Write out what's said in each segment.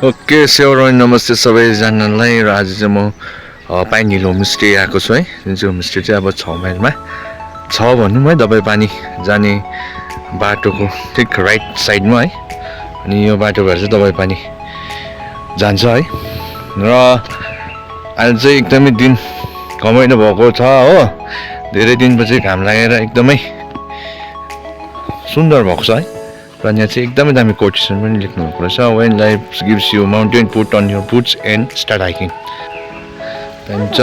Okay sure नमस्ते सबैजनालाई र आज चाहिँ म पाइन हिल होमस्टे आएको छु है। जुन चाहिँ होमस्टे चाहिँ अब 6 माइलमा छ भनौँ है, दबाईपानी जाने बाटोको ठिक राइट साइडमा है। अनि यो बाटो भएर चाहिँ दबाईपानी जान्छ है। र अहिले चाहिँ एकदमै दिन घमाइलो भएको छ हो, धेरै दिनपछि घाम लागेर एकदमै सुन्दर भएको छ है। र यहाँ चाहिँ एकदमै दामी कोटेसन पनि लेख्नु भएको रहेछ, when life gives you mountain put on your boots and start hiking. त्यहाँदेखि छ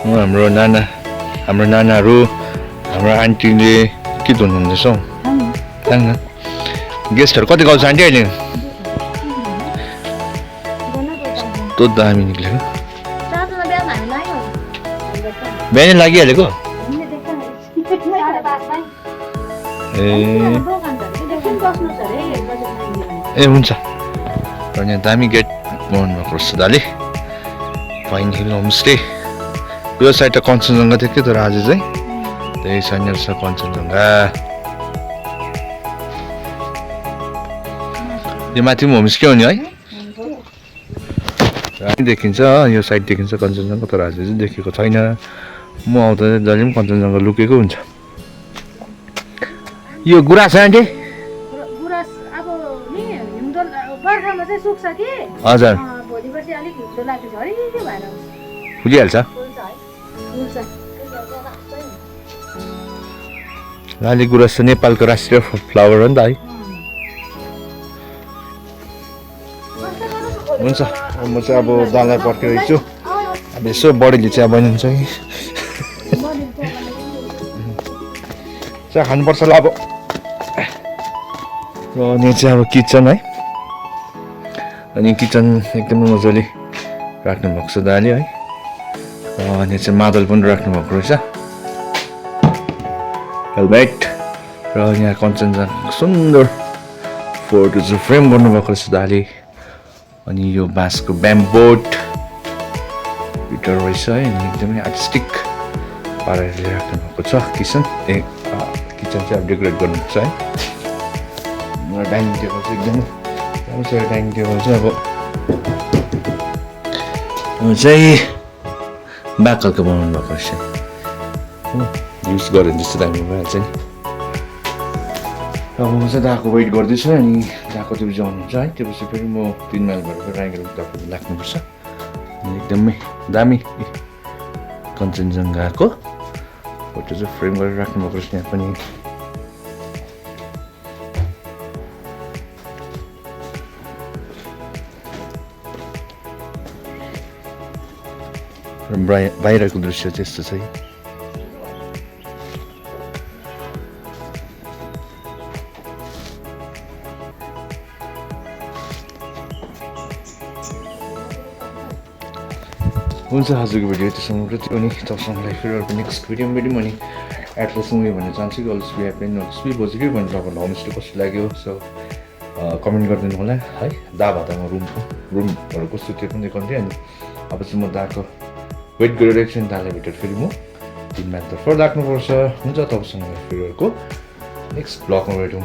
हाम्रो नानाहरू, हाम्रो आन्टीले के धुनुहुँदैछ हौ न। गेस्टहरू कति गाउँछ आन्टी अहिले? कस्तो दामी निक्लेको, बिहानै लागिहालेको ए हुन्छ। र यहाँ दामी गेट बनाउनु भएको रहेछ दाले, पाइन हिल होमस्टे। यो साइड त कञ्चनजङ्घा थियो कि, तर आज चाहिँ त्यही छैन रहेछ कञ्चनजङ्घा। यो माथि पनि होमस्टे हो नि है, देखिन्छ यो साइड देखिन्छ कञ्चनजङ्घा, तर आज चाहिँ देखेको छैन। म आउँदा चाहिँ जहिले पनि कञ्चनजङ्घा लुकेको हुन्छ। यो गुराँस आन्टी हजुर फुलिहाल्छ। लाली गुराँस चाहिँ नेपालको राष्ट्रिय फ्लावर हो नि त है। हुन्छ, म चाहिँ अब दाललाई पर्खिरहेको छु। अब यसो बडीले चिया बनिन्छ कि चिया खानुपर्छ ल अब। र यहाँ चाहिँ अब किचन है, अनि किचन एकदमै मजाले राख्नु भएको छ दाले है। अनि चाहिँ मादल पनि राख्नु भएको रहेछ, हेलमेट। र यहाँ कञ्चनजङ्घा सुन्दर फोटो चाहिँ फ्रेम गर्नुभएको रहेछ दाले। अनि यो बाँसको ब्याम्बोट भिटर रहेछ है, अनि एकदमै आर्टिस्टिक पाराले राख्नु भएको छ किचन। किचन चाहिँ अब डेकोरेट गर्नुपर्छ है। डाइनिङ टेबल चाहिँ एकदमै राम्रो डाइनिङ टेबल चाहिँ अब चाहिँ बाकलको बनाउनु भएको रहेछ, युज गऱ्यो भने जस्तो दामी भइहाल्छ नि। अब म चाहिँ दाको वेट गर्दैछु, अनि दाको त्यो पछि आउनुहुन्छ है। त्योपछि फेरि म 3 माइलबाट राइगर दाको लाग्नुपर्छ। अनि एकदमै दामी कञ्चनजङ्घाको फोटो चाहिँ फ्रेम गरेर राख्नुभएको रहेछ यहाँ पनि। बाहिरको दृश्य चाहिँ यस्तो छ है। हुन्छ, आजको भिडियो यतिसम्म थियो। अनि तपाईँसँगलाई फेरि अर्को नेक्स्ट भिडियोमा भेट्यौँ। अनि एटलिस्ट म यो भन्न चाहन्छु कि always be happy and always be positive भनेर तपाईँलाई होमस्टे कस्तो लाग्यो सो कमेन्ट गरिदिनु होला है। दा भातामा रुमहरू कस्तो त्यो पनि देखाउँथेँ। अनि अब चाहिँ म दाको वेट गरिरहेको छु, नि दालाई भेटेर फेरि म 3 माइल तर्फ राख्नुपर्छ। हुन्छ, तपाईँसँगलाई फेरि अर्को नेक्स्ट ब्लगमा भेटौँ।